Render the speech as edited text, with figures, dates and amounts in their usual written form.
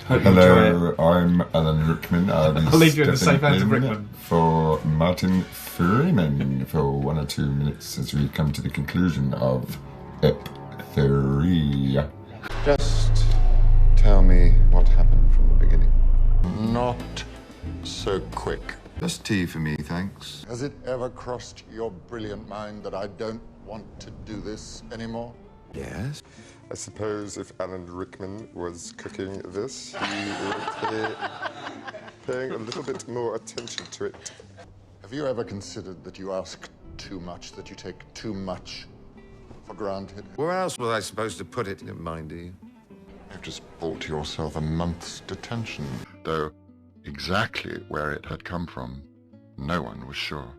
Hope you enjoy it. Hello, I'm Alan Rickman. I'll leave you in the safe hands of in Rickman. For Martin Freeman for 1 or 2 minutes as we come to the conclusion of Ep 3. Just tell me what happened from the beginning. Not so quick. Just tea for me, thanks. Has it ever crossed your brilliant mind that I don't want to do this anymore? Yes? I suppose if Alan Rickman was cooking this, he would be paying a little bit more attention to it. Have you ever considered that you ask too much, that you take too much for granted? Where else was I supposed to put it, mindy? You've just bought yourself a month's detention, though exactly where it had come from, no one was sure.